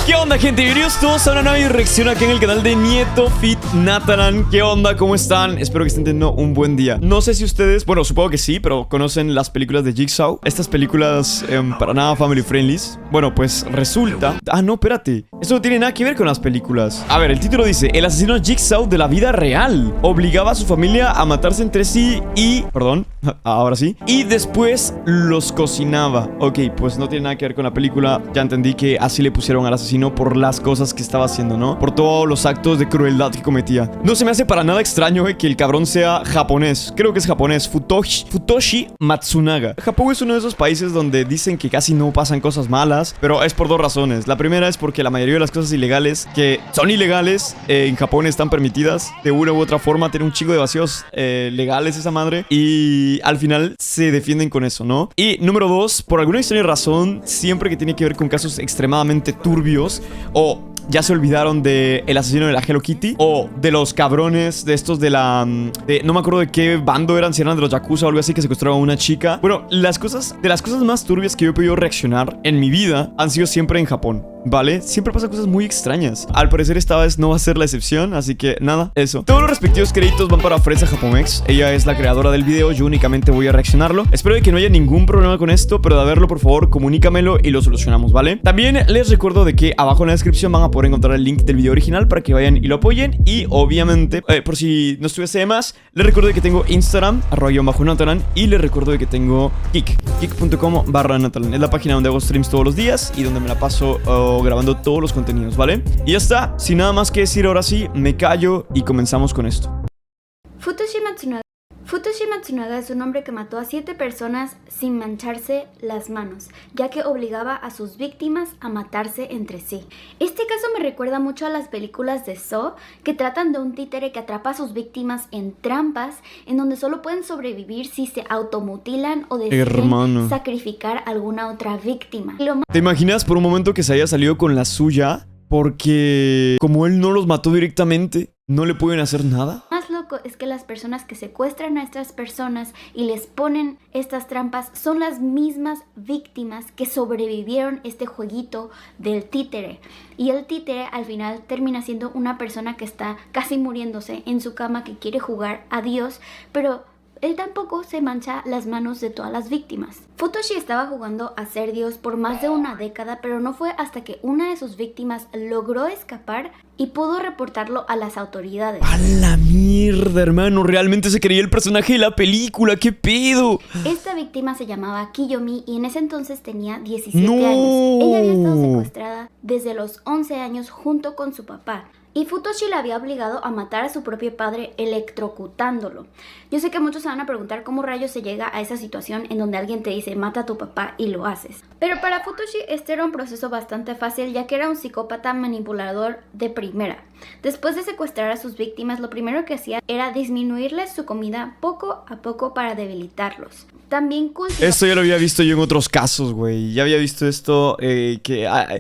¿Qué onda, gente? Bienvenidos todos a una nueva reacción aquí en el canal de Nieto Fit Natalan. ¿Qué onda? ¿Cómo están? Espero que estén teniendo un buen día. No sé si ustedes, bueno, supongo que sí, pero conocen las películas de Jigsaw. Estas películas para nada family friendly. Bueno, pues resulta... Ah, no, espérate. Esto no tiene nada que ver con las películas. A ver, el título dice: el asesino Jigsaw de la vida real obligaba a su familia a matarse entre sí y... Perdón, ahora sí. Y después los cocinaba. Ok, pues no tiene nada que ver con la película. Ya entendí que así le pusieron al asesino por las cosas que estaba haciendo, ¿no? Por todos los actos de crueldad que cometía. No se me hace para nada extraño, que el cabrón sea japonés. Creo que es japonés. Futoshi Matsunaga. Japón es uno de esos países donde dicen que casi no pasan cosas malas, pero es por dos razones. La primera es porque la mayoría de las cosas ilegales que son ilegales en Japón están permitidas de una u otra forma. Tiene un chingo de vacíos legales esa madre, y al final se defienden con eso, ¿no? Y número dos, por alguna extraña razón, siempre que tiene que ver con casos extremadamente turbios, o ya se olvidaron de el asesino de la Hello Kitty, o de los cabrones de estos de la... no me acuerdo de qué bando eran, si eran de los Yakuza o algo así, que secuestraron a una chica. Bueno, de las cosas más turbias que yo he podido reaccionar en mi vida han sido siempre en Japón, ¿vale? Siempre pasan cosas muy extrañas. Al parecer esta vez no va a ser la excepción, así que nada, eso. Todos los respectivos créditos van para Fresa Japomex. Ella es la creadora del video, yo únicamente voy a reaccionarlo. Espero que no haya ningún problema con esto, pero de haberlo, por favor, comunícamelo y lo solucionamos, ¿vale? También les recuerdo de que abajo en la descripción van a poder encontrar el link del video original para que vayan y lo apoyen. Y obviamente, por si no estuviese de más, les recuerdo de que tengo Instagram, @Natalan, y les recuerdo de que tengo kik.com/Natalan. Es la página donde hago streams todos los días y donde me la paso grabando todos los contenidos, ¿vale? Y ya está, sin nada más que decir, ahora sí, me callo y comenzamos con esto. Futoshi Matsunaga es un hombre que mató a 7 personas sin mancharse las manos, ya que obligaba a sus víctimas a matarse entre sí. Este caso me recuerda mucho a las películas de Saw, que tratan de un títere que atrapa a sus víctimas en trampas, en donde solo pueden sobrevivir si se automutilan o deciden sacrificar a alguna otra víctima. ¿Te imaginas por un momento que se haya salido con la suya? Porque como él no los mató directamente, no le pueden hacer nada. Más loco es que las personas que secuestran a estas personas y les ponen estas trampas son las mismas víctimas que sobrevivieron este jueguito del títere. Y el títere al final termina siendo una persona que está casi muriéndose en su cama, que quiere jugar a Dios, pero él tampoco se mancha las manos de todas las víctimas. Futoshi estaba jugando a ser Dios por más de una década, pero no fue hasta que una de sus víctimas logró escapar y pudo reportarlo a las autoridades. ¡A la mierda, hermano! Realmente se creía el personaje de la película. ¡Qué pedo! Esta víctima se llamaba Kiyomi y en ese entonces tenía 17 años. Ella había estado secuestrada desde los 11 años junto con su papá. Y Futoshi la había obligado a matar a su propio padre electrocutándolo. Yo sé que muchos se van a preguntar cómo rayos se llega a esa situación en donde alguien te dice mata a tu papá y lo haces. Pero para Futoshi este era un proceso bastante fácil, ya que era un psicópata manipulador de primera. Después de secuestrar a sus víctimas, lo primero que hacía era disminuirles su comida poco a poco para debilitarlos. También esto ya lo había visto yo en otros casos, güey. Ya había visto esto, de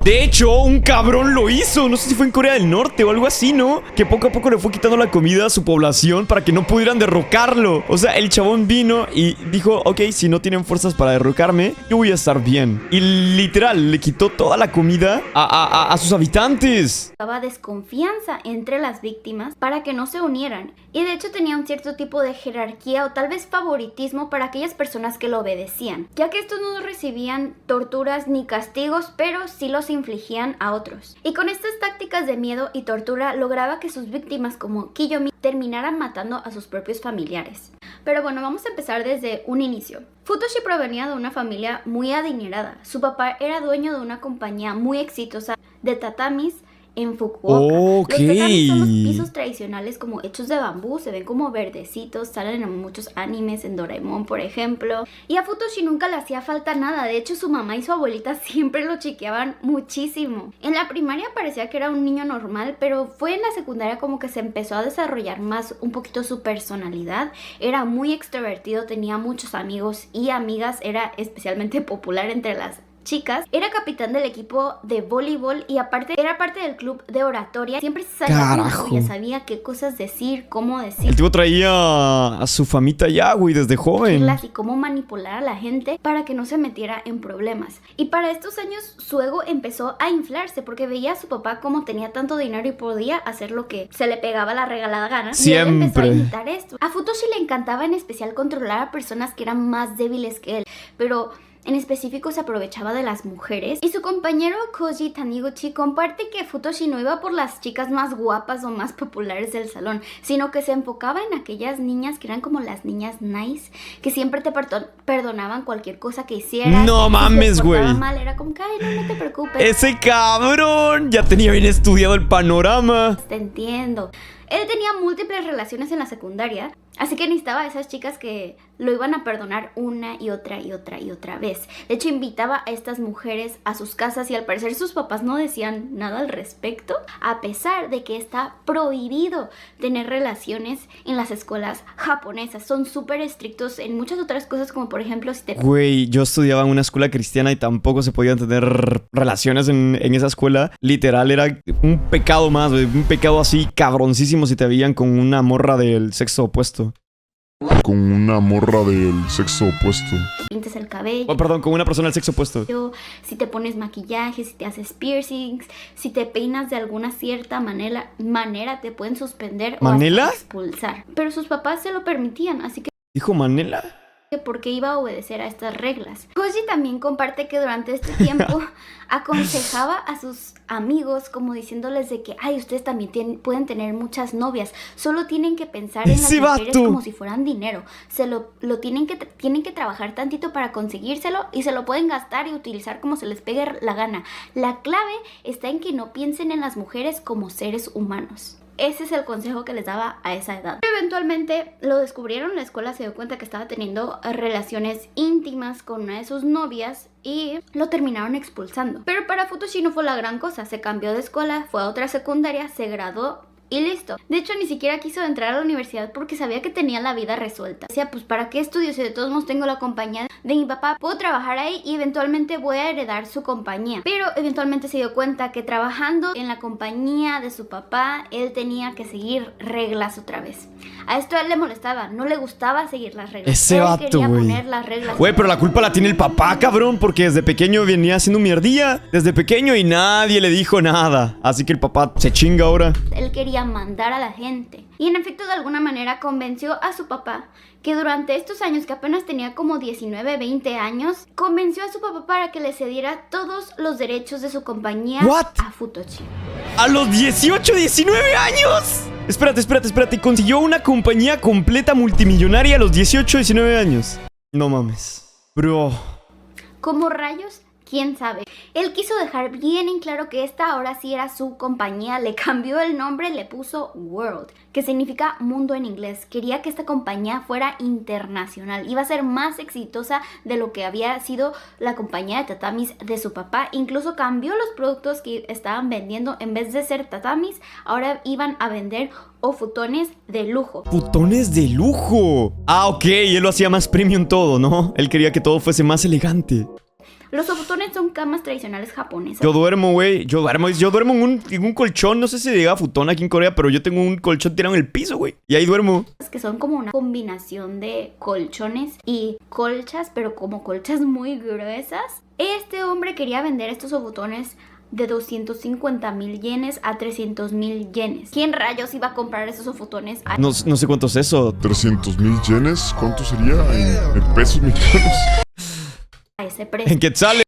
hecho, un cabrón lo hizo. No sé si fue en Corea del Norte o algo así, ¿no? Que poco a poco le fue quitando la comida a su población para que no pudieran derrocarlo. O sea, el chabón vino y dijo: ok, si no tienen fuerzas para derrocarme, yo voy a estar bien. Y literal, le quitó toda la comida a sus habitantes. Daba desconfianza entre las víctimas para que no se unieran. Y de hecho tenía un cierto tipo de jerarquía o tal vez favoritismo para aquellas personas que lo obedecían, ya que estos no recibían torturas ni castigos, pero sí los infligían a otros. Y con estas tácticas de miedo y tortura lograba que sus víctimas como Kiyomi terminaran matando a sus propios familiares. Pero bueno, vamos a empezar desde un inicio. Futoshi provenía de una familia muy adinerada. Su papá era dueño de una compañía muy exitosa de tatamis en Fukuoka. Okay. Los tatamis son los pisos tradicionales como hechos de bambú, se ven como verdecitos, salen en muchos animes, en Doraemon por ejemplo. Y a Futoshi nunca le hacía falta nada, de hecho su mamá y su abuelita siempre lo chiqueaban muchísimo. En la primaria parecía que era un niño normal, pero fue en la secundaria como que se empezó a desarrollar más un poquito su personalidad. Era muy extrovertido, tenía muchos amigos y amigas, era especialmente popular entre las chicas, era capitán del equipo de voleibol y aparte era parte del club de oratoria. Siempre se salía Carajo. ya sabía qué cosas decir, cómo decir. El tipo traía a su famita ya, güey, desde joven. Y cómo manipular a la gente para que no se metiera en problemas. Y para estos años su ego empezó a inflarse porque veía a su papá como tenía tanto dinero y podía hacer lo que se le pegaba la regalada gana. Y él empezó a imitar esto. A Futoshi le encantaba en especial controlar a personas que eran más débiles que él, pero en específico se aprovechaba de las mujeres. Y su compañero Koji Taniguchi comparte que Futoshi no iba por las chicas más guapas o más populares del salón, sino que se enfocaba en aquellas niñas que eran como las niñas nice, que siempre te perdonaban cualquier cosa que hicieras. No mames, güey. Mal, era como que, ay, no te preocupes. Ese cabrón ya tenía bien estudiado el panorama. Te entiendo. Él tenía múltiples relaciones en la secundaria, así que necesitaba a esas chicas que lo iban a perdonar una y otra y otra y otra vez. De hecho, invitaba a estas mujeres a sus casas y al parecer sus papás no decían nada al respecto, a pesar de que está prohibido tener relaciones en las escuelas japonesas. Son súper estrictos en muchas otras cosas, como por ejemplo si te... Güey, yo estudiaba en una escuela cristiana y tampoco se podían tener relaciones en esa escuela. Literal, era un pecado más, güey. Un pecado así cabroncísimo si te veían con una morra del sexo opuesto. Con una morra del sexo opuesto. Pintes el cabello. Oh, perdón, con una persona del sexo opuesto. Si te pones maquillaje, si te haces piercings, si te peinas de alguna cierta manera te pueden suspender ¿Manela? o hasta expulsar. Pero sus papás se lo permitían, así que ¿Dijo Manela? porque iba a obedecer a estas reglas. Koji también comparte que durante este tiempo aconsejaba a sus amigos como diciéndoles de que, ay, ustedes también pueden tener muchas novias, solo tienen que pensar en las ¡Ese mujeres vato! como si fueran dinero, lo tienen que trabajar tantito para conseguírselo y se lo pueden gastar y utilizar como se les pegue la gana. La clave está en que no piensen en las mujeres como seres humanos. Ese es el consejo que les daba a esa edad. Eventualmente lo descubrieron, la escuela se dio cuenta que estaba teniendo relaciones íntimas con una de sus novias y lo terminaron expulsando. Pero para Futoshi no fue la gran cosa, se cambió de escuela, fue a otra secundaria, se graduó y listo. De hecho, ni siquiera quiso entrar a la universidad porque sabía que tenía la vida resuelta. Decía, pues ¿para qué estudio si de todos modos tengo la compañía de mi papá? Puedo trabajar ahí y eventualmente voy a heredar su compañía. Pero eventualmente se dio cuenta que trabajando en la compañía de su papá, él tenía que seguir reglas otra vez. A esto a él le molestaba, no le gustaba seguir las reglas. Ese Él vato, quería güey. poner las reglas. Güey, pero la culpa la tiene el papá, cabrón, porque desde pequeño venía haciendo mierdilla. Desde pequeño y nadie le dijo nada. Así que el papá se chinga ahora. Él quería mandar a la gente. Y en efecto, de alguna manera convenció a su papá que durante estos años, que apenas tenía como 19, 20 años, convenció a su papá para que le cediera todos los derechos de su compañía What? a Futoshi. ¡A los 18, 19 años! Espérate. Consiguió una compañía completa multimillonaria a los 18, 19 años. No mames. Bro. ¿Cómo rayos? ¿Quién sabe? Él quiso dejar bien en claro que esta ahora sí era su compañía, le cambió el nombre, le puso World, que significa mundo en inglés. Quería que esta compañía fuera internacional, iba a ser más exitosa de lo que había sido la compañía de tatamis de su papá. Incluso cambió los productos que estaban vendiendo, en vez de ser tatamis, ahora iban a vender futones de lujo. ¡Futones de lujo! Ah, ok, él lo hacía más premium todo, ¿no? Él quería que todo fuese más elegante. Los futones son camas tradicionales japonesas. Yo duermo, güey. Yo duermo en un colchón. No sé si llega futón aquí en Corea, pero yo tengo un colchón tirado en el piso, güey. Y ahí duermo. Que son como una combinación de colchones y colchas, pero como colchas muy gruesas. Este hombre quería vender estos futones de 250,000 yenes a 300,000 yenes. ¿Quién rayos iba a comprar esos sofotones? No sé cuánto es eso. 300,000 yenes, ¿cuánto sería en pesos mexicanos? A ese precio. En quetzales.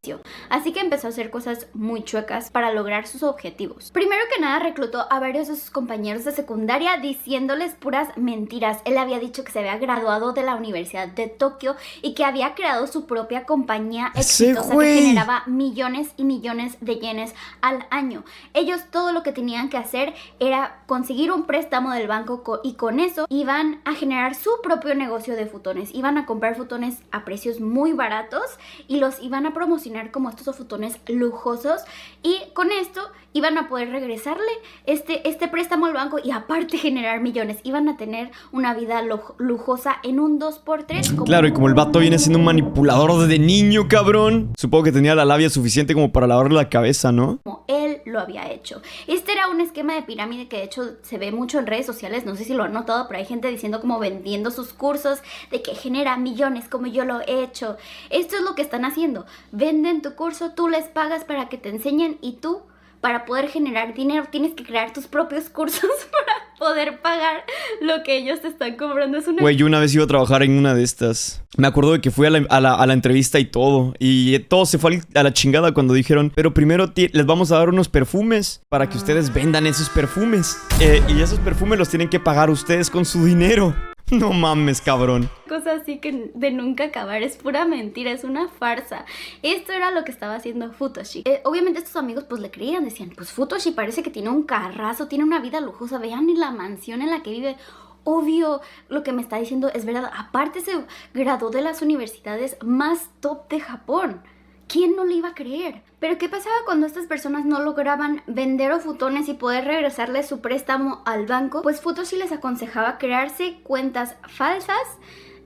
Así que empezó a hacer cosas muy chuecas para lograr sus objetivos. Primero que nada reclutó a varios de sus compañeros de secundaria diciéndoles puras mentiras. Él había dicho que se había graduado de la Universidad de Tokio y que había creado su propia compañía exitosa que generaba millones y millones de yenes al año. Ellos todo lo que tenían que hacer era conseguir un préstamo del banco y con eso iban a generar su propio negocio de futones. Iban a comprar futones a precios muy baratos y los iban a promocionar como estos sofotones lujosos, y con esto iban a poder regresarle este préstamo al banco y aparte generar millones. Iban a tener una vida lujosa en un 2x3. Claro, y como el vato viene siendo un manipulador desde niño, cabrón, supongo que tenía la labia suficiente como para lavarle la cabeza, ¿no? Como él lo había hecho. Este era un esquema de pirámide que de hecho se ve mucho en redes sociales, no sé si lo han notado, pero hay gente diciendo como vendiendo sus cursos de que genera millones como yo lo he hecho. Esto es lo que están haciendo. Venden tu curso, tú les pagas para que te enseñen y tú, para poder generar dinero, tienes que crear tus propios cursos para poder pagar lo que ellos te están cobrando. Es una... Güey, yo una vez iba a trabajar en una de estas. Me acuerdo de que fui a la entrevista y todo. Y todo se fue a la chingada cuando dijeron, pero primero les vamos a dar unos perfumes para que ustedes vendan esos perfumes. Y esos perfumes los tienen que pagar ustedes con su dinero. No mames, cabrón. Cosa así que de nunca acabar, es pura mentira, es una farsa. Esto era lo que estaba haciendo Futoshi. Obviamente estos amigos pues le creían, decían, pues Futoshi parece que tiene un carrazo, tiene una vida lujosa, vean la mansión en la que vive. Obvio, lo que me está diciendo es verdad. Aparte se graduó de las universidades más top de Japón. ¿Quién no le iba a creer? Pero ¿qué pasaba cuando estas personas no lograban vender ofutones y poder regresarle su préstamo al banco? Pues Futoshi les aconsejaba crearse cuentas falsas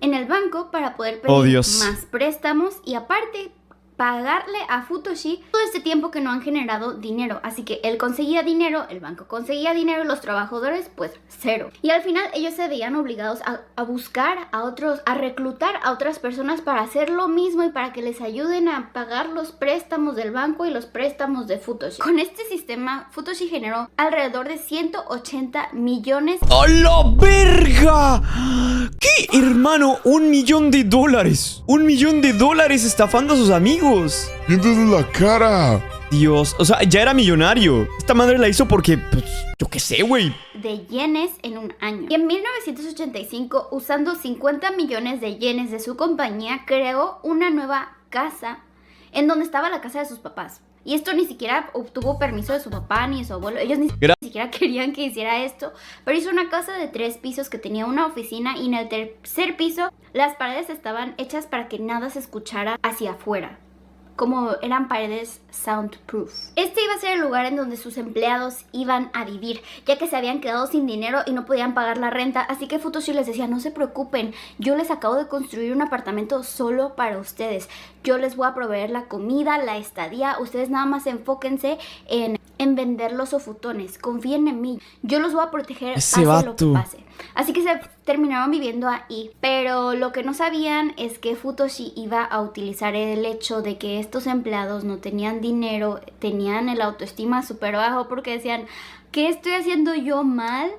en el banco para poder pedir más préstamos y aparte pagarle a Futoshi todo este tiempo que no han generado dinero. Así que él conseguía dinero, el banco conseguía dinero y los trabajadores pues cero. Y al final ellos se veían obligados a buscar a otros, a reclutar a otras personas para hacer lo mismo y para que les ayuden a pagar los préstamos del banco y los préstamos de Futoshi. Con este sistema Futoshi generó alrededor de 180 millones. ¡A la verga! ¿Qué, hermano? $1 millón. $1 millón estafando a sus amigos. ¡Viéndole la cara! Dios, o sea, ya era millonario. Esta madre la hizo porque, pues, yo qué sé, güey. De yenes en un año. Y en 1985, usando 50 millones de yenes de su compañía, creó una nueva casa en donde estaba la casa de sus papás. Y esto ni siquiera obtuvo permiso de su papá ni de su abuelo. Ellos ni siquiera querían que hiciera esto. Pero hizo una casa de 3 pisos que tenía una oficina. Y en el tercer piso las paredes estaban hechas para que nada se escuchara hacia afuera. Como eran paredes soundproof. Este iba a ser el lugar en donde sus empleados iban a vivir, ya que se habían quedado sin dinero y no podían pagar la renta. Así que Futoshi les decía, no se preocupen, yo les acabo de construir un apartamento solo para ustedes. Yo les voy a proveer la comida, la estadía. Ustedes nada más enfóquense en vender los ofutones. Confíen en mí. Yo los voy a proteger, pase lo que pase. Así que se terminaron viviendo ahí. Pero lo que no sabían es que Futoshi iba a utilizar el hecho de que estos empleados no tenían dinero, tenían el autoestima súper bajo porque decían, ¿qué estoy haciendo yo mal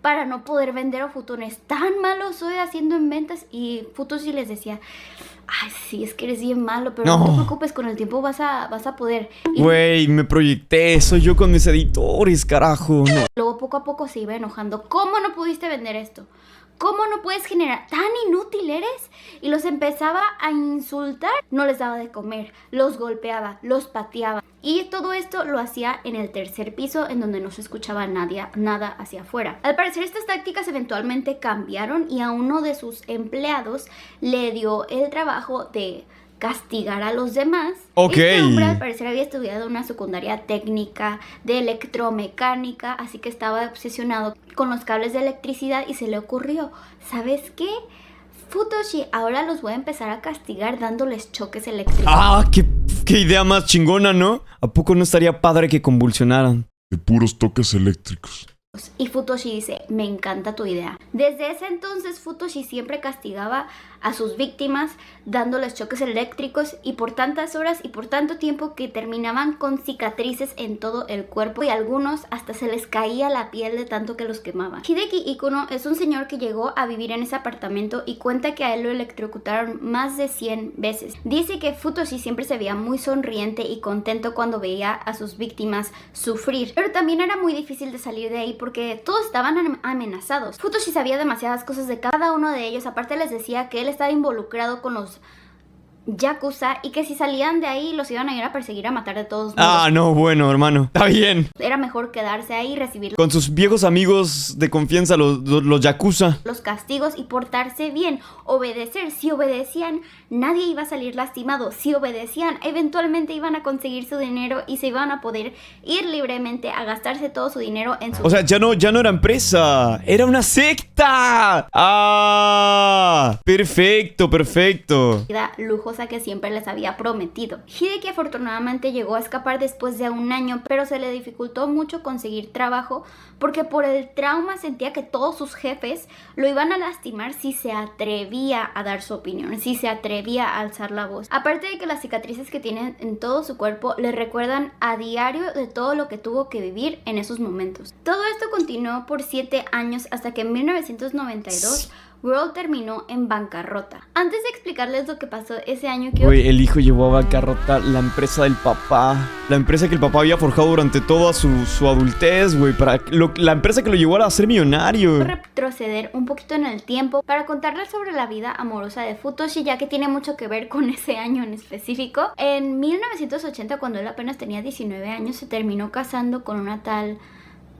para no poder vender ofutones? Tan malo soy haciendo en ventas. Y Futoshi les decía, ay, sí, es que eres bien malo, pero no te preocupes, con el tiempo vas a poder. Güey, me proyecté, soy yo con mis editores, carajo. No. Luego poco a poco se iba enojando. ¿Cómo no pudiste vender esto? ¿Cómo no puedes generar? ¿Tan inútil eres? Y los empezaba a insultar. No les daba de comer, los golpeaba, los pateaba. Y todo esto lo hacía en el tercer piso, en donde no se escuchaba nada hacia afuera. Al parecer estas tácticas eventualmente cambiaron y a uno de sus empleados le dio el trabajo de castigar a los demás. Este hombre al parecer había estudiado una secundaria técnica de electromecánica, así que estaba obsesionado con los cables de electricidad y se le ocurrió, ¿sabes qué? Futoshi, ahora los voy a empezar a castigar dándoles choques eléctricos. ¡Ah! ¡Qué idea más chingona!, ¿no? ¿A poco no estaría padre que convulsionaran? De puros toques eléctricos. Y Futoshi dice, me encanta tu idea. Desde ese entonces Futoshi siempre castigaba a sus víctimas dándoles choques eléctricos y por tantas horas y por tanto tiempo que terminaban con cicatrices en todo el cuerpo y a algunos hasta se les caía la piel de tanto que los quemaban. Hideki Ikuno es un señor que llegó a vivir en ese apartamento y cuenta que a él lo electrocutaron más de 100 veces. Dice que Futoshi siempre se veía muy sonriente y contento cuando veía a sus víctimas sufrir, pero también era muy difícil de salir de ahí porque todos estaban amenazados. Futoshi sabía demasiadas cosas de cada uno de ellos, aparte les decía que él estaba involucrado con los yakuza y que si salían de ahí los iban a ir a perseguir, a matar de todos modos. Ah, no, bueno, hermano. Está bien. Era mejor quedarse ahí y recibir Con sus viejos amigos de confianza, los yakuza. los castigos y portarse bien, obedecer. Si obedecían, nadie iba a salir lastimado. Si obedecían, eventualmente iban a conseguir su dinero y se iban a poder ir libremente a gastarse todo su dinero en su O sea, ya no era empresa. Era una secta. Ah, perfecto, perfecto. vida lujosa que siempre les había prometido. Hideki afortunadamente llegó a escapar después de un año, pero se le dificultó mucho conseguir trabajo porque por el trauma sentía que todos sus jefes lo iban a lastimar si se atrevía a dar su opinión, si se atrevía a alzar la voz. Aparte de que las cicatrices que tiene en todo su cuerpo le recuerdan a diario de todo lo que tuvo que vivir en esos momentos. Todo esto continuó por 7 años hasta que en 1992 World terminó en bancarrota. Antes de explicarles lo que pasó ese año, quiero Güey, el hijo llevó a bancarrota la empresa del papá. La empresa que el papá había forjado durante toda su adultez, güey. La empresa que lo llevó a ser millonario. retroceder un poquito en el tiempo para contarles sobre la vida amorosa de Futoshi, ya que tiene mucho que ver con ese año en específico. En 1980, cuando él apenas tenía 19 años, se terminó casando con una tal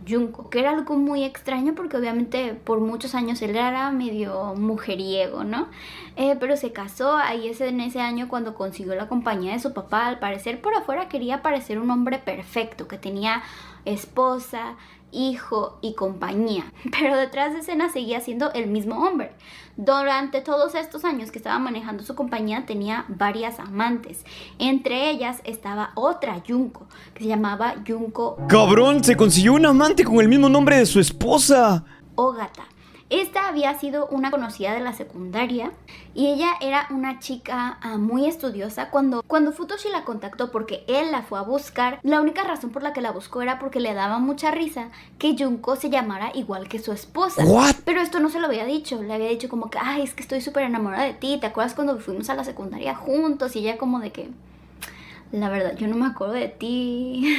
Junko, que era algo muy extraño porque obviamente por muchos años él era medio mujeriego, ¿no? Pero se casó, ahí es en ese año cuando consiguió la compañía de su papá. Al parecer por afuera quería parecer un hombre perfecto, que tenía esposa, hijo y compañía, pero detrás de escena seguía siendo el mismo hombre. Durante todos estos años que estaba manejando su compañía tenía varias amantes, entre ellas estaba otra Junko que se llamaba Junko Cabrón, se consiguió un amante con el mismo nombre de su esposa. Ogata. Esta había sido una conocida de la secundaria y ella era una chica muy estudiosa. Cuando Futoshi la contactó porque él la fue a buscar, la única razón por la que la buscó era porque le daba mucha risa que Junko se llamara igual que su esposa. What? Pero esto no se lo había dicho, le había dicho como que, ay, es que estoy súper enamorada de ti, ¿te acuerdas cuando fuimos a la secundaria juntos? Y ella como de que, la verdad, yo no me acuerdo de ti.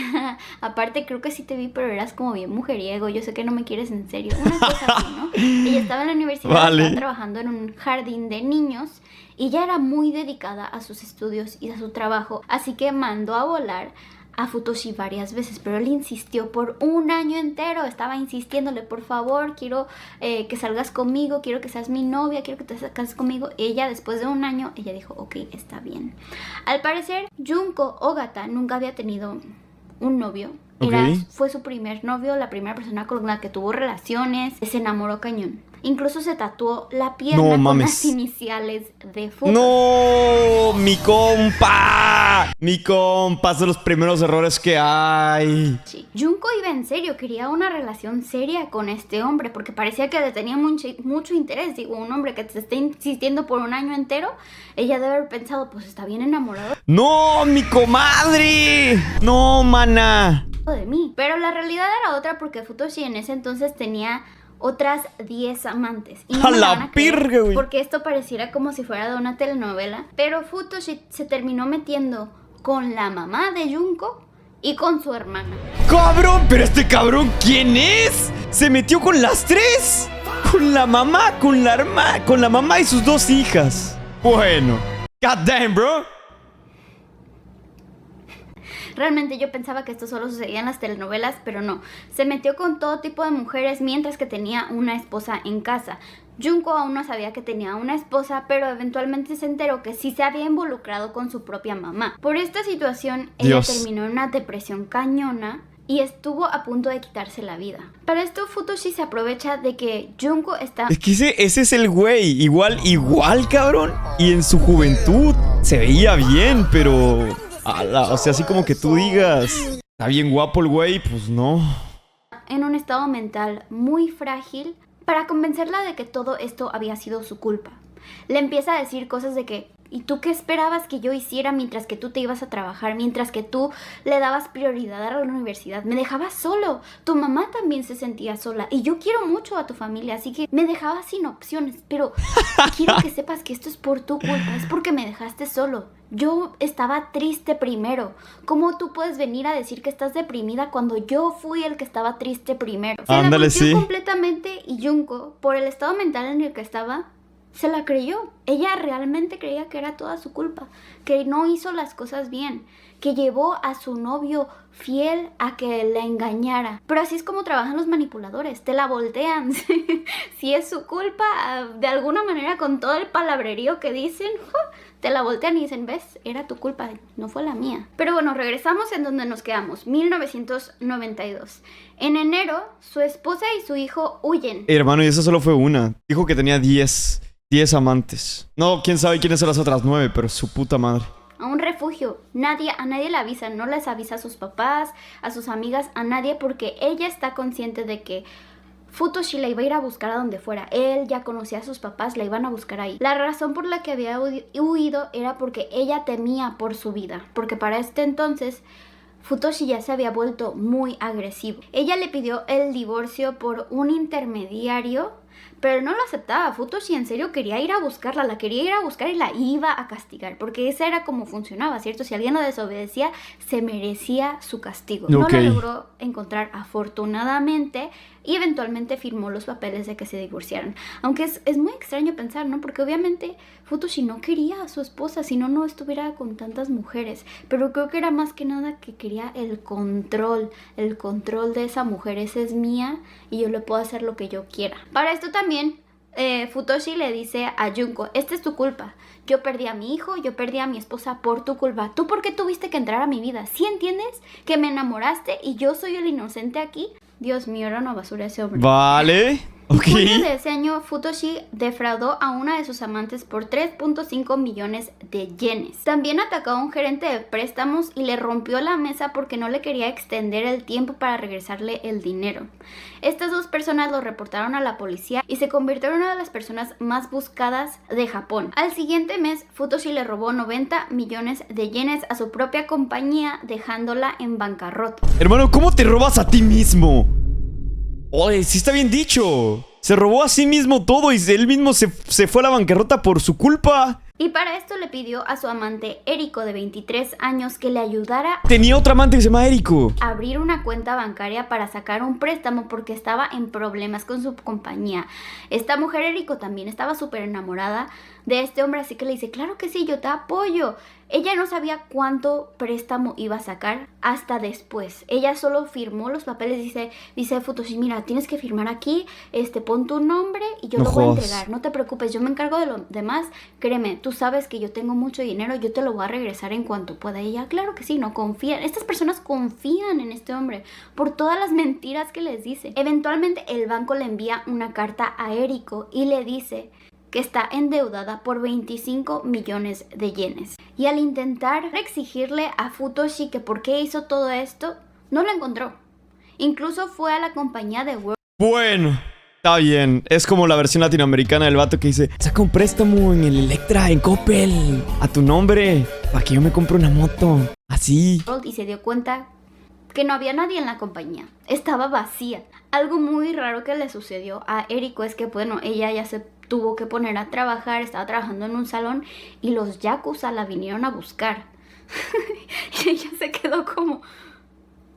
Aparte, creo que sí te vi, pero eras como bien mujeriego. Yo sé que no me quieres en serio. Una cosa así, ¿no? Ella estaba en la universidad, Vale. estaba trabajando en un jardín de niños y ella era muy dedicada a sus estudios y a su trabajo. Así que mandó a volar a Futoshi varias veces, pero él insistió por un año entero. Estaba insistiéndole, por favor, quiero que salgas conmigo, quiero que seas mi novia, quiero que te cases conmigo. Ella, después de un año, ella dijo, ok, está bien. Al parecer, Junko Ogata nunca había tenido un novio. Fue su primer novio, la primera persona con la que tuvo relaciones. Se enamoró cañón. Incluso se tatuó la pierna con las iniciales de Futoshi. ¡No! ¡Mi compa! ¡Mi compa! Es de los primeros errores que hay. Sí. Junko iba en serio, quería una relación seria con este hombre porque parecía que le tenía mucho interés. Digo, un hombre que te está insistiendo por un año entero, ella debe haber pensado, pues está bien enamorado ¡No, mi comadre! ¡No, mana! de mí. Pero la realidad era otra porque Futoshi en ese entonces tenía otras 10 amantes. Y no ¡A me la van a creer, virga, güey! porque esto pareciera como si fuera de una telenovela. Pero Futoshi se terminó metiendo con la mamá de Junko y con su hermana. ¡Cabrón! ¿Pero este cabrón quién es? ¿Se metió con las tres? Con la mamá, con la mamá y sus 2 hijas. Bueno. God damn, bro. Realmente yo pensaba que esto solo sucedía en las telenovelas, pero no. Se metió con todo tipo de mujeres mientras que tenía una esposa en casa. Junko aún no sabía que tenía una esposa, pero eventualmente se enteró que sí se había involucrado con su propia mamá. Por esta situación, ella terminó en una depresión cañona y estuvo a punto de quitarse la vida. Para esto, Futoshi se aprovecha de que Junko está... Es que ese es el güey. Igual, cabrón. Y en su juventud se veía bien, pero... o sea, así como que tú digas, está bien guapo el güey, pues no. En un estado mental muy frágil para convencerla de que todo esto había sido su culpa. Le empieza a decir cosas de que, ¿y tú qué esperabas que yo hiciera mientras que tú te ibas a trabajar? Mientras que tú le dabas prioridad a la universidad. Me dejabas solo. Tu mamá también se sentía sola. Y yo quiero mucho a tu familia, así que me dejabas sin opciones. Pero quiero que sepas que esto es por tu culpa. Es porque me dejaste solo. Yo estaba triste primero. ¿Cómo tú puedes venir a decir que estás deprimida cuando yo fui el que estaba triste primero? Se Ándale, la sí. completamente y Junko, por el estado mental en el que estaba, se la creyó. Ella realmente creía que era toda su culpa, que no hizo las cosas bien, que llevó a su novio fiel a que la engañara. Pero así es como trabajan los manipuladores, te la voltean. Si es su culpa, de alguna manera, con todo el palabrerío que dicen, te la voltean y dicen, ves, era tu culpa, no fue la mía. Pero bueno, regresamos en donde nos quedamos, 1992. En enero, su esposa y su hijo huyen. Hermano, y esa solo fue una. Dijo que tenía 10 amantes. No, quién sabe quiénes son las otras 9, pero su puta madre. A un refugio. A nadie le avisa, no les avisa a sus papás, a sus amigas, a nadie, porque ella está consciente de que Futoshi la iba a ir a buscar a donde fuera. Él ya conocía a sus papás, la iban a buscar ahí. La razón por la que había huido era porque ella temía por su vida, porque para este entonces Futoshi ya se había vuelto muy agresivo. Ella le pidió el divorcio por un intermediario, pero no lo aceptaba. Futoshi en serio quería ir a buscarla, la quería ir a buscar y la iba a castigar, porque esa era como funcionaba, ¿cierto? Si alguien lo desobedecía, se merecía su castigo. No la logró encontrar, afortunadamente, y eventualmente firmó los papeles de que se divorciaran. Aunque es muy extraño pensar, ¿no? Porque obviamente Futoshi no quería a su esposa, si no, no estuviera con tantas mujeres. Pero creo que era más que nada que quería el control de esa mujer. Esa es mía y yo le puedo hacer lo que yo quiera. Para esto también Futoshi le dice a Junko, esta es tu culpa. Yo perdí a mi hijo, yo perdí a mi esposa por tu culpa. ¿Tú por qué tuviste que entrar a mi vida? ¿Sí entiendes que me enamoraste y yo soy el inocente aquí? Dios mío, era una basura ese hombre. Vale. Ok. En junio de ese año, Futoshi defraudó a una de sus amantes por 3.5 millones de yenes. También atacó a un gerente de préstamos y le rompió la mesa porque no le quería extender el tiempo para regresarle el dinero. Estas dos personas lo reportaron a la policía y se convirtió en una de las personas más buscadas de Japón. Al siguiente mes, Futoshi le robó 90 millones de yenes a su propia compañía, dejándola en bancarrota. Hermano, ¿cómo te robas a ti mismo? Oye, sí está bien dicho. Se robó a sí mismo todo y él mismo se fue a la bancarrota por su culpa. Y para esto le pidió a su amante Eriko, de 23 años, que le ayudara Tenía otra amante que se llama Eriko. a abrir una cuenta bancaria para sacar un préstamo porque estaba en problemas con su compañía. Esta mujer, Eriko, también estaba súper enamorada de este hombre, así que le dice, claro que sí, yo te apoyo. Ella no sabía cuánto préstamo iba a sacar hasta después. Ella solo firmó los papeles, dice Futoshi, mira, tienes que firmar aquí, pon tu nombre y yo lo voy a entregar. No te preocupes, yo me encargo de lo demás. Créeme, tú sabes que yo tengo mucho dinero, yo te lo voy a regresar en cuanto pueda. Y ella, claro que sí, no confían. Estas personas confían en este hombre por todas las mentiras que les dice. Eventualmente el banco le envía una carta a Eriko y le dice que está endeudada por 25 millones de yenes. Y al intentar exigirle a Futoshi que por qué hizo todo esto, no lo encontró. Incluso fue a la compañía de World. Bueno, está bien. Es como la versión latinoamericana del vato que dice, saca un préstamo en el Electra, en Coppel, a tu nombre, para que yo me compre una moto. Así. Y se dio cuenta que no había nadie en la compañía. Estaba vacía. Algo muy raro que le sucedió a Eriko es que, bueno, ella ya se tuvo que poner a trabajar, estaba trabajando en un salón y los yakuza la vinieron a buscar. Y ella se quedó como,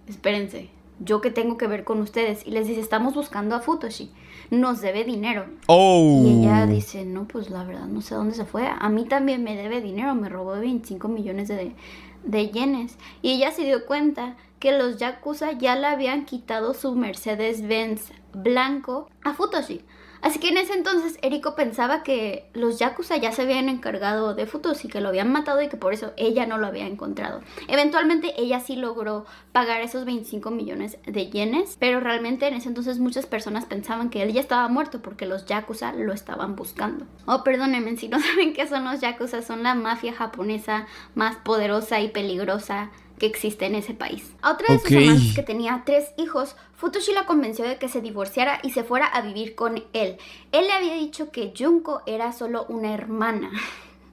espérense, ¿yo qué tengo que ver con ustedes? Y les dice, estamos buscando a Futoshi, nos debe dinero. Oh. Y ella dice, no, pues la verdad no sé dónde se fue. A mí también me debe dinero, me robó 25 millones de yenes. Y ella se dio cuenta que los yakuza ya le habían quitado su Mercedes-Benz blanco a Futoshi. Así que en ese entonces Eriko pensaba que los yakuza ya se habían encargado de Futoshi, que lo habían matado y que por eso ella no lo había encontrado. Eventualmente ella sí logró pagar esos 25 millones de yenes, pero realmente en ese entonces muchas personas pensaban que él ya estaba muerto porque los yakuza lo estaban buscando. Oh, perdónenme, si no saben qué son los yakuza, son la mafia japonesa más poderosa y peligrosa que existe en ese país. A otra de sus amantes, que tenía 3 hijos, Futoshi la convenció de que se divorciara y se fuera a vivir con él. Él le había dicho que Junko era solo una hermana.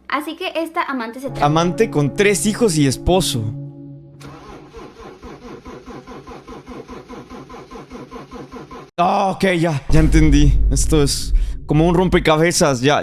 Así que esta amante se... Amante con 3 hijos y esposo. Ah, ok, ya entendí. Esto es como un rompecabezas. Ya.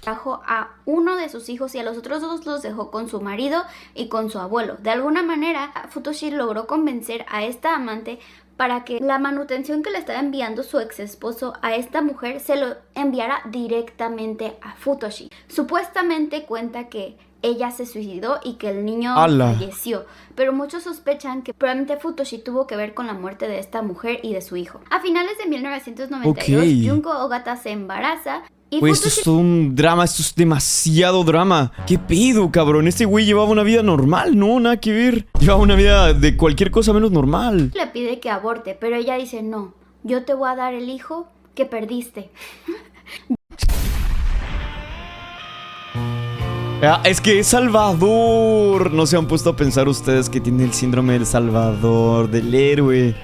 Trajo a uno de sus hijos y a los otros dos los dejó con su marido y con su abuelo. De alguna manera, Futoshi logró convencer a esta amante para que la manutención que le estaba enviando su ex esposo a esta mujer se lo enviara directamente a Futoshi. Supuestamente cuenta que ella se suicidó y que el niño falleció, pero muchos sospechan que probablemente Futoshi tuvo que ver con la muerte de esta mujer y de su hijo. A finales de 1992, Junko Ogata se embaraza. Güey, esto es todo un drama, esto es demasiado drama. ¿Qué pedo, cabrón? Este güey llevaba una vida normal, ¿no? Nada que ver. Llevaba una vida de cualquier cosa menos normal. Le pide que aborte, pero ella dice, no, yo te voy a dar el hijo que perdiste. Es que es Salvador. No se han puesto a pensar ustedes que tiene el síndrome del Salvador, del héroe.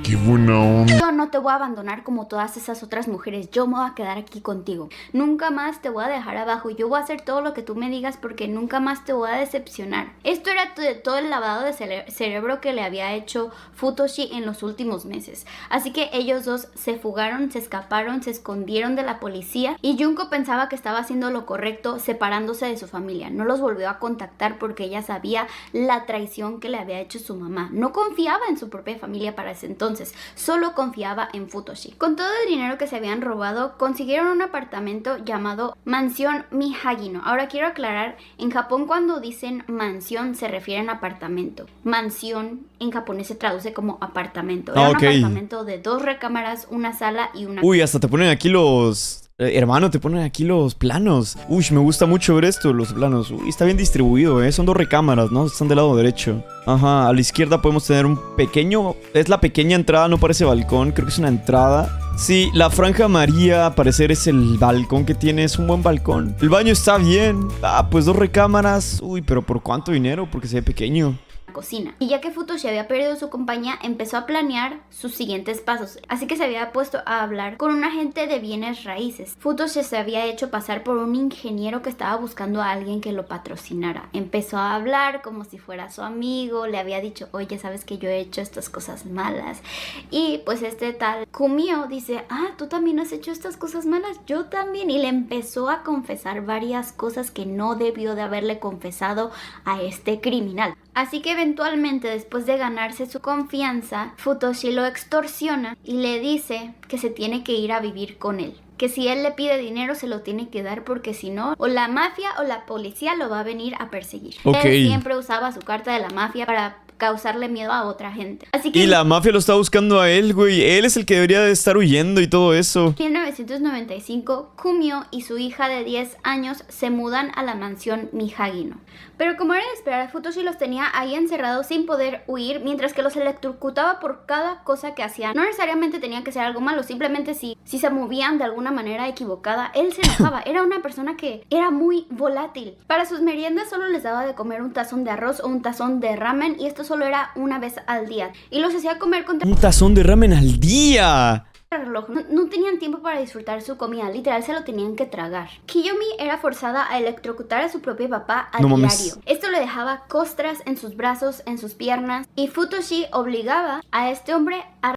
Qué buena onda. Yo no te voy a abandonar como todas esas otras mujeres. Yo me voy a quedar aquí contigo. Nunca más te voy a dejar abajo. Yo voy a hacer todo lo que tú me digas porque nunca más te voy a decepcionar. Esto era todo el lavado de cerebro que le había hecho Futoshi en los últimos meses. Así que ellos dos se fugaron, se escaparon, se escondieron de la policía. Y Junko pensaba que estaba haciendo lo correcto separándose de su familia. No los volvió a contactar porque ella sabía la traición que le había hecho su mamá. No confiaba en su propia familia para ese entonces. Solo confiaba en Futoshi. Con todo el dinero que se habían robado, consiguieron un apartamento llamado Mansión Mihagino. Ahora quiero aclarar, en Japón cuando dicen mansión se refieren a apartamento. Mansión en japonés se traduce como apartamento. Era un apartamento de 2 recámaras, una sala y una... Uy, hasta te ponen aquí los... hermano, te ponen aquí los planos. Uy, me gusta mucho ver esto, los planos. Uy, está bien distribuido, ¿eh? Son 2 recámaras, ¿no? Están del lado derecho. Ajá, a la izquierda podemos tener un pequeño... Es la pequeña entrada, no parece balcón. Creo que es una entrada. Sí, la franja amarilla, al parecer, es el balcón que tiene. Es un buen balcón. El baño está bien. Ah, pues 2 recámaras. Uy, pero ¿por cuánto dinero? Porque se ve pequeño. Cocina. Y ya que Futoshi había perdido su compañía, empezó a planear sus siguientes pasos. Así que se había puesto a hablar con un agente de bienes raíces. Futoshi se había hecho pasar por un ingeniero que estaba buscando a alguien que lo patrocinara. Empezó a hablar como si fuera su amigo. Le había dicho, oye, sabes que yo he hecho estas cosas malas. Y pues este tal Kumio dice, tú también has hecho estas cosas malas. Yo también. Y le empezó a confesar varias cosas que no debió de haberle confesado a este criminal. Así que eventualmente, después de ganarse su confianza, Futoshi lo extorsiona y le dice que se tiene que ir a vivir con él. Que si él le pide dinero se lo tiene que dar porque si no, o la mafia o la policía lo va a venir a perseguir. Él siempre usaba su carta de la mafia para causarle miedo a otra gente. Así que... Y la mafia lo está buscando a él, güey. Él es el que debería de estar huyendo y todo eso. En 1995, Kumio y su hija de 10 años se mudan a la mansión Mihagino. Pero como era de esperar, Futoshi los tenía ahí encerrados sin poder huir, mientras que los electrocutaba por cada cosa que hacían. No necesariamente tenía que ser algo malo, simplemente si se movían de alguna manera equivocada, él se enojaba. Era una persona que era muy volátil. Para sus meriendas solo les daba de comer un tazón de arroz o un tazón de ramen, y esto solo era una vez al día. Y los hacía comer con... ¡Un tazón de ramen al día! Reloj. No tenían tiempo para disfrutar su comida, literal se lo tenían que tragar. Kiyomi era forzada a electrocutar a su propio papá a diario. Esto le dejaba costras en sus brazos, en sus piernas, y Futoshi obligaba a este hombre a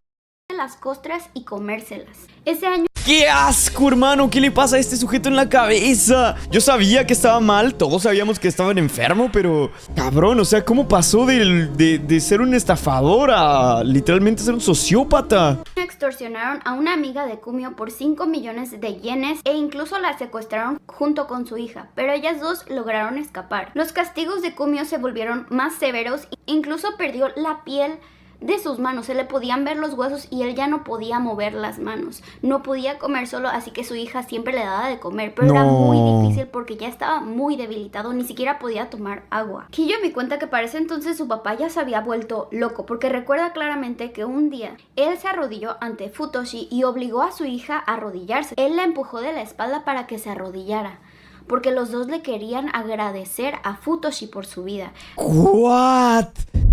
las costras y comérselas. Ese año... ¡Qué asco, hermano! ¿Qué le pasa a este sujeto en la cabeza? Yo sabía que estaba mal, todos sabíamos que estaba enfermo, pero... Cabrón, o sea, ¿cómo pasó de ser un estafador a literalmente ser un sociópata? Extorsionaron a una amiga de Kumio por 5 millones de yenes e incluso la secuestraron junto con su hija, pero ellas dos lograron escapar. Los castigos de Kumio se volvieron más severos, incluso perdió la piel de sus manos, se le podían ver los huesos y él ya no podía mover las manos, no podía comer solo, así que su hija siempre le daba de comer, pero era muy difícil porque ya estaba muy debilitado, ni siquiera podía tomar agua. Kiyomi cuenta que para ese entonces su papá ya se había vuelto loco, porque recuerda claramente que un día él se arrodilló ante Futoshi y obligó a su hija a arrodillarse. Él la empujó de la espalda para que se arrodillara, porque los dos le querían agradecer a Futoshi por su vida. ¿What?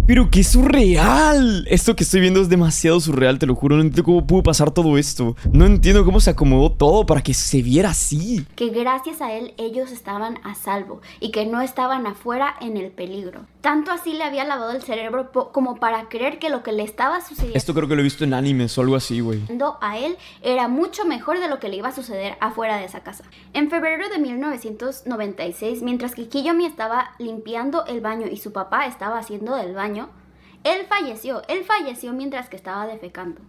Pero qué surreal. Esto que estoy viendo es demasiado surreal, te lo juro. No entiendo cómo pudo pasar todo esto. No entiendo cómo se acomodó todo para que se viera así. Que gracias a él ellos estaban a salvo y que no estaban afuera en el peligro. Tanto así le había lavado el cerebro como para creer que lo que le estaba sucediendo Esto creo que lo he visto en animes o algo así, güey. a él era mucho mejor de lo que le iba a suceder afuera de esa casa. En febrero de 1996, mientras que Kiyomi estaba limpiando el baño y su papá estaba haciendo del baño, él falleció mientras que estaba defecando.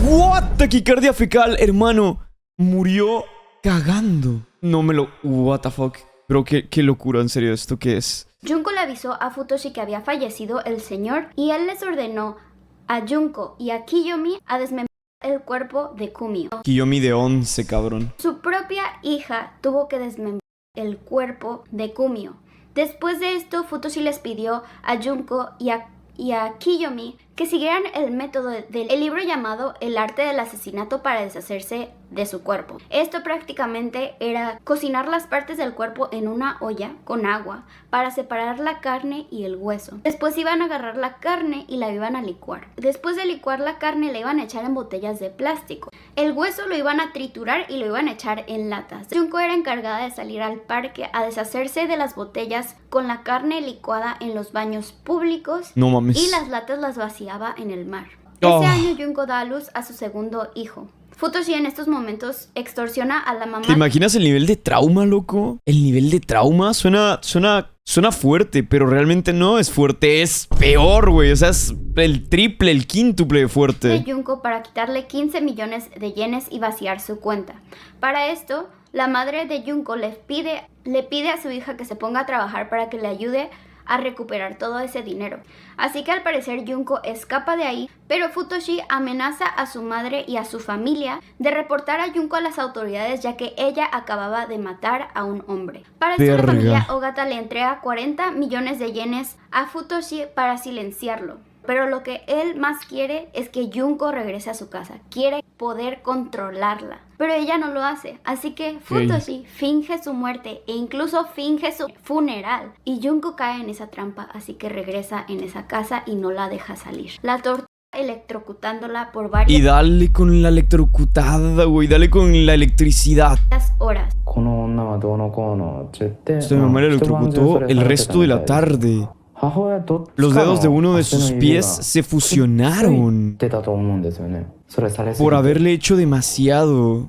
What? Taquicardia fecal, hermano. Murió cagando. No me lo... What the fuck. Pero qué locura, en serio, ¿esto qué es? Junko le avisó a Futoshi que había fallecido el señor y él les ordenó a Junko y a Kiyomi a desmembrar el cuerpo de Kumio. Kiyomi de 11, cabrón. Su propia hija tuvo que desmembrar el cuerpo de Kumio. Después de esto, Futoshi les pidió a Junko y a Kiyomi que siguieran el método del libro llamado El arte del asesinato para deshacerse de su cuerpo. Esto prácticamente era cocinar las partes del cuerpo en una olla con agua para separar la carne y el hueso. Después iban a agarrar la carne y la iban a licuar. Después de licuar la carne la iban a echar en botellas de plástico. El hueso lo iban a triturar y lo iban a echar en latas. Junko era encargada de salir al parque a deshacerse de las botellas con la carne licuada en los baños públicos. No mames. Y las latas las vaciaba en el mar. Oh. Ese año Junko da a luz a su segundo hijo. Futoshi en estos momentos extorsiona a la mamá. ¿Te imaginas el nivel de trauma, loco? El nivel de trauma suena fuerte, pero realmente no es fuerte, es peor, güey. O sea, es el triple, el quíntuple de fuerte. De Junko para quitarle 15 millones de yenes y vaciar su cuenta. Para esto, la madre de Junko le pide a su hija que se ponga a trabajar para que le ayude a recuperar todo ese dinero. Así que al parecer Junko escapa de ahí, pero Futoshi amenaza a su madre y a su familia de reportar a Junko a las autoridades ya que ella acababa de matar a un hombre. Para esto la familia Ogata le entrega 40 millones de yenes a Futoshi para silenciarlo. Pero lo que él más quiere es que Junko regrese a su casa. Quiere poder controlarla. Pero ella no lo hace. Así que Futoshi finge su muerte e incluso finge su funeral. Y Junko cae en esa trampa. Así que regresa en esa casa y no la deja salir. La tortura electrocutándola por varias Y dale con la electrocutada, güey. Dale con la electricidad. horas. Su mamá le electrocutó el resto de la tarde. Los dedos de uno de sus pies se fusionaron por haberle hecho demasiado.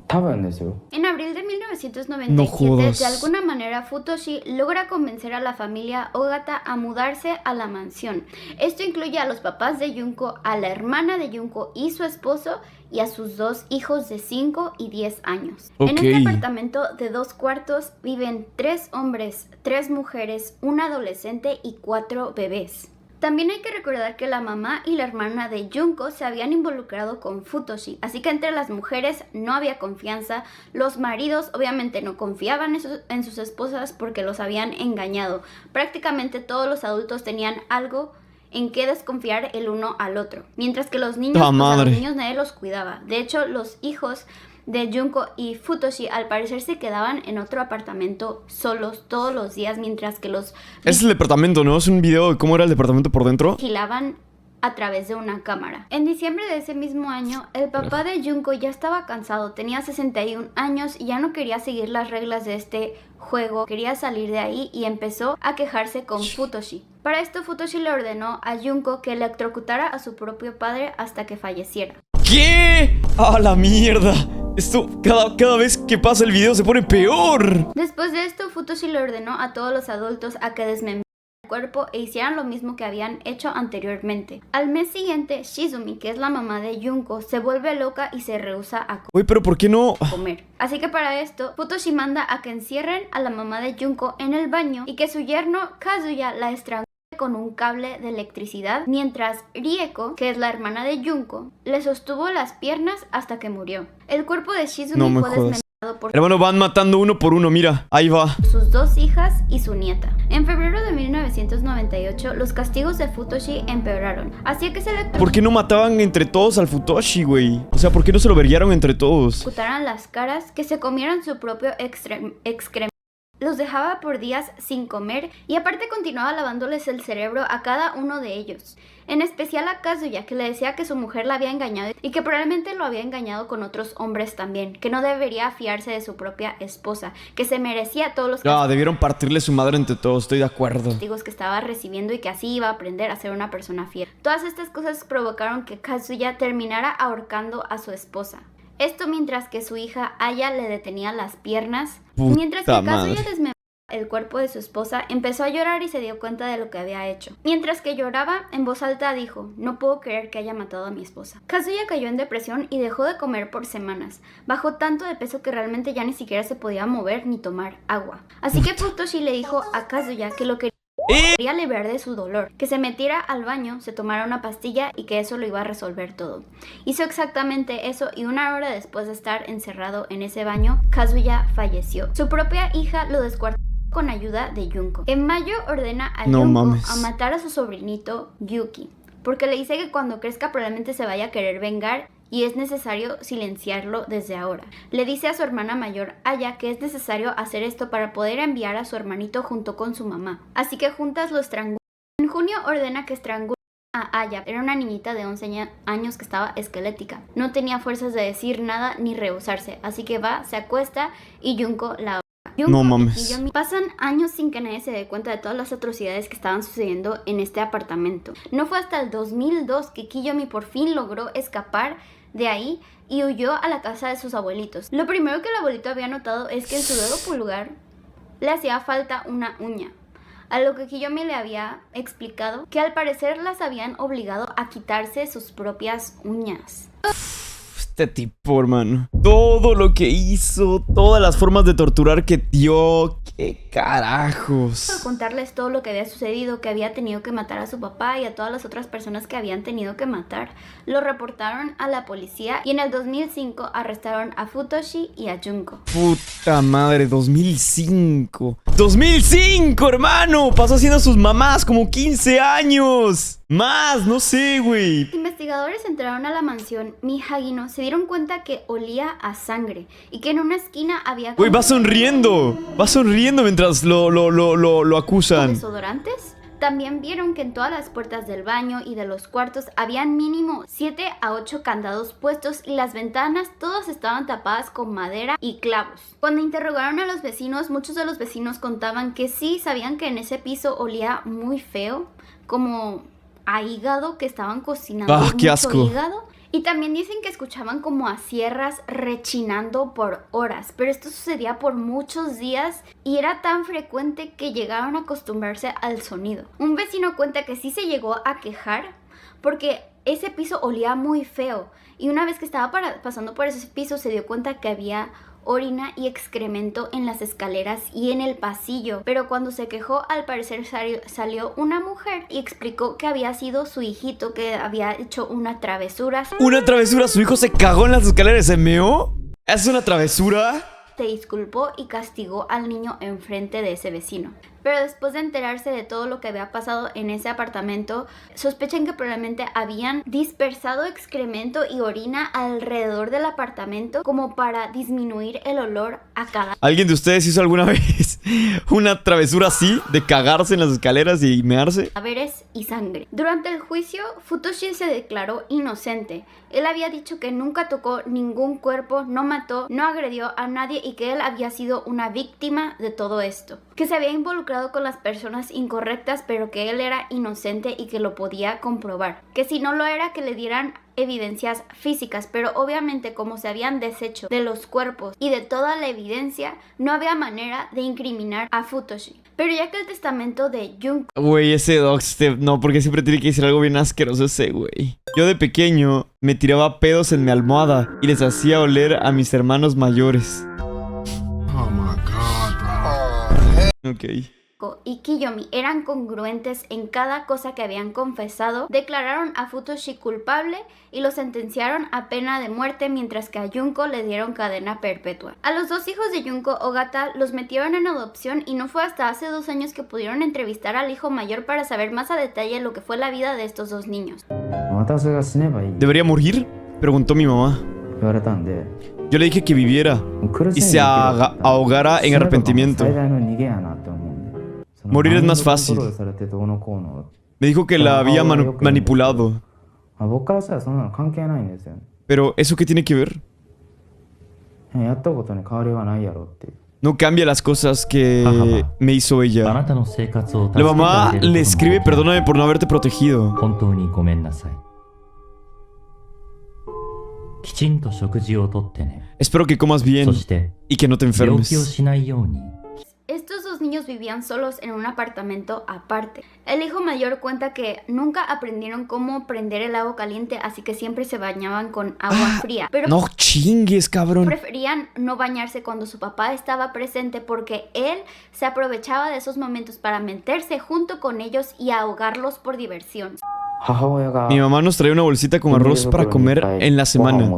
En abril de 1997, No jodas. de alguna manera Futoshi logra convencer a la familia Ogata a mudarse a la mansión. Esto incluye a los papás de Junko, a la hermana de Junko y su esposo, y a sus dos hijos de 5 y 10 años. En este apartamento de 2 cuartos viven 3 hombres, 3 mujeres, un adolescente y 4 bebés. También hay que recordar que la mamá y la hermana de Junko se habían involucrado con Futoshi, así que entre las mujeres no había confianza. Los maridos obviamente no confiaban en sus esposas porque los habían engañado. Prácticamente todos los adultos tenían algo en qué desconfiar el uno al otro, mientras que los niños, los niños nadie los cuidaba. De hecho, los hijos de Junko y Futoshi al parecer se quedaban en otro apartamento solos todos los días, mientras que los Es el departamento, ¿no? Es un video de cómo era el departamento por dentro. vigilaban a través de una cámara. En diciembre de ese mismo año, el papá de Junko ya estaba cansado, tenía 61 años y ya no quería seguir las reglas de este juego, quería salir de ahí y empezó a quejarse con Futoshi. Para esto Futoshi le ordenó a Junko que electrocutara a su propio padre hasta que falleciera. ¿Qué? ¡Ah, la mierda! Esto, cada vez que pasa el video se pone peor. Después de esto, Futoshi le ordenó a todos los adultos a que desmembraran el cuerpo e hicieran lo mismo que habían hecho anteriormente. Al mes siguiente, Shizumi, que es la mamá de Junko, se vuelve loca y se rehúsa a Uy, pero ¿por qué no? comer. Así que para esto, Futoshi manda a que encierren a la mamá de Junko en el baño y que su yerno Kazuya la estrangule con un cable de electricidad, mientras Rieko, que es la hermana de Junko, le sostuvo las piernas hasta que murió. El cuerpo de Shizumi fue desmembrado por Hermano, van matando uno por uno, mira, ahí va. sus 2 hijas y su nieta. En febrero de 1998, los castigos de Futoshi empeoraron. Hacía que se le ¿Por qué no mataban entre todos al Futoshi, güey? O sea, ¿por qué no se lo verguiaron entre todos? electrocutaran las caras, que se comieran su propio excremento Los dejaba por días sin comer y aparte continuaba lavándoles el cerebro a cada uno de ellos. En especial a Kazuya, que le decía que su mujer la había engañado y que probablemente lo había engañado con otros hombres también, que no debería fiarse de su propia esposa, que se merecía todos los Debieron partirle su madre entre todos, estoy de acuerdo. castigos que estaba recibiendo y que así iba a aprender a ser una persona fiel. Todas estas cosas provocaron que Kazuya terminara ahorcando a su esposa. Esto mientras que su hija Aya le detenía las piernas. Puta Mientras que Kazuya madre. desmembraba el cuerpo de su esposa, empezó a llorar y se dio cuenta de lo que había hecho. Mientras que lloraba, en voz alta dijo: no puedo creer que haya matado a mi esposa. Kazuya cayó en depresión y dejó de comer por semanas. Bajó tanto de peso que realmente ya ni siquiera se podía mover ni tomar agua. Así que Futoshi le dijo a Kazuya que lo quería liberar de su dolor, que se metiera al baño, se tomara una pastilla y que eso lo iba a resolver todo. Hizo exactamente eso y una hora después de estar encerrado en ese baño, Kazuya falleció. Su propia hija lo descuartizó con ayuda de Junko. En mayo ordena a No Junko mames. a matar a su sobrinito Yuki, porque le dice que cuando crezca probablemente se vaya a querer vengar y es necesario silenciarlo desde ahora. Le dice a su hermana mayor Aya que es necesario hacer esto para poder enviar a su hermanito junto con su mamá. Así que juntas lo estrangulan. En junio ordena que estrangulen a Aya. Era una niñita de 11 años que estaba esquelética. No tenía fuerzas de decir nada ni rehusarse. Así que va, se acuesta y Junko la Junko No y mames. Kiyomi pasan años sin que nadie se dé cuenta de todas las atrocidades que estaban sucediendo en este apartamento. No fue hasta el 2002 que Kiyomi por fin logró escapar de ahí y huyó a la casa de sus abuelitos. Lo primero que el abuelito había notado es que en su dedo pulgar le hacía falta una uña, a lo que Kiyomi le había explicado que al parecer las habían obligado a quitarse sus propias uñas. Este tipo, hermano. Todo lo que hizo, todas las formas de torturar que dio. ¿Qué carajos? Por contarles todo lo que había sucedido, que había tenido que matar a su papá y a todas las otras personas que habían tenido que matar. Lo reportaron a la policía y en el 2005 arrestaron a Futoshi y a Junko. Puta madre, 2005. ¡2005, hermano! Pasó haciendo sus mamás como 15 años. Más, no sé, güey. Los investigadores entraron a la mansión Mihagino, se dieron cuenta que olía a sangre y que en una esquina había... Güey, va sonriendo. Va sonriendo mientras lo acusan. ¿Desodorantes? También vieron que en todas las puertas del baño y de los cuartos habían mínimo 7 a 8 candados puestos y las ventanas todas estaban tapadas con madera y clavos. Cuando interrogaron a los vecinos, muchos de los vecinos contaban que sí sabían que en ese piso olía muy feo, como a hígado, que estaban cocinando ¡Ah, qué mucho asco! hígado. Y también dicen que escuchaban como a sierras rechinando por horas, pero esto sucedía por muchos días y era tan frecuente que llegaron a acostumbrarse al sonido. Un vecino cuenta que sí se llegó a quejar porque ese piso olía muy feo y una vez que estaba pasando por ese piso se dio cuenta que había orina y excremento en las escaleras y en el pasillo, pero cuando se quejó al parecer salió una mujer y explicó que había sido su hijito que había hecho una travesura. ¿Una travesura? ¿Su hijo se cagó en las escaleras y se meó? ¿Es una travesura? Se disculpó y castigó al niño enfrente de ese vecino. Pero después de enterarse de todo lo que había pasado en ese apartamento, sospechan que probablemente habían dispersado excremento y orina alrededor del apartamento como para disminuir el olor a cadáver. ¿Alguien de ustedes hizo alguna vez una travesura así? ¿De cagarse en las escaleras y mearse? Cadáveres y sangre. Durante el juicio, Futoshi se declaró inocente. Él había dicho que nunca tocó ningún cuerpo, no mató, no agredió a nadie y que él había sido una víctima de todo esto. Que se había involucrado con las personas incorrectas, pero que él era inocente y que lo podía comprobar. Que si no lo era, que le dieran evidencias físicas, pero obviamente como se habían deshecho de los cuerpos y de toda la evidencia, no había manera de incriminar a Futoshi. Pero ya que el testamento de Junko... Güey, ese dogstep, no, porque siempre tiene que decir algo bien asqueroso ese güey. Yo de pequeño me tiraba pedos en mi almohada y les hacía oler a mis hermanos mayores. Oh my god, bro. Ok. y Kiyomi eran congruentes en cada cosa que habían confesado, declararon a Futoshi culpable y lo sentenciaron a pena de muerte, mientras que a Junko le dieron cadena perpetua. A los dos hijos de Junko, Ogata, los metieron en adopción y no fue hasta hace 2 años que pudieron entrevistar al hijo mayor para saber más a detalle lo que fue la vida de estos 2 niños. ¿Debería morir?, preguntó mi mamá. Yo le dije que viviera y se ahogara en arrepentimiento. Morir es más fácil. Me dijo que la había manipulado. Pero, ¿eso qué tiene que ver? No cambia las cosas que me hizo ella. La mamá le escribe: perdóname por no haberte protegido. Espero que comas bien y que no te enfermes. Estos dos niños vivían solos en un apartamento aparte. El hijo mayor cuenta que nunca aprendieron cómo prender el agua caliente, así que siempre se bañaban con agua fría. Pero No chingues, cabrón. preferían no bañarse cuando su papá estaba presente porque él se aprovechaba de esos momentos para meterse junto con ellos y ahogarlos por diversión. Mi mamá nos trae una bolsita con arroz para comer en la semana.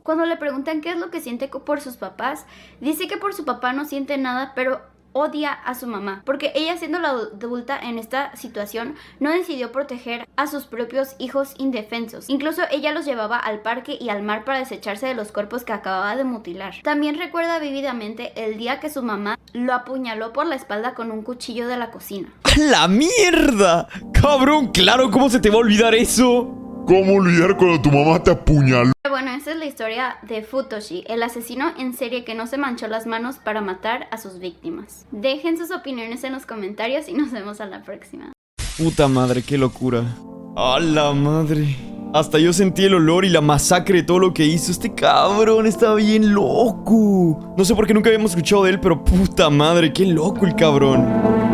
Cuando le preguntan qué es lo que siente por sus papás, dice que por su papá no siente nada, pero odia a su mamá, porque ella, siendo la adulta en esta situación, no decidió proteger a sus propios hijos indefensos. Incluso ella los llevaba al parque y al mar para desecharse de los cuerpos que acababa de mutilar. También recuerda vívidamente el día que su mamá lo apuñaló por la espalda con un cuchillo de la cocina. ¡A la mierda! ¡Cabrón! ¡Claro! ¿Cómo se te va a olvidar eso? ¿Cómo olvidar cuando tu mamá te apuñaló? Bueno, esa es la historia de Futoshi, el asesino en serie que no se manchó las manos para matar a sus víctimas. Dejen sus opiniones en los comentarios y nos vemos a la próxima. Puta madre, qué locura. ¡A la madre! Hasta yo sentí el olor y la masacre de todo lo que hizo. Este cabrón está bien loco. No sé por qué nunca habíamos escuchado de él, pero puta madre, qué loco el cabrón.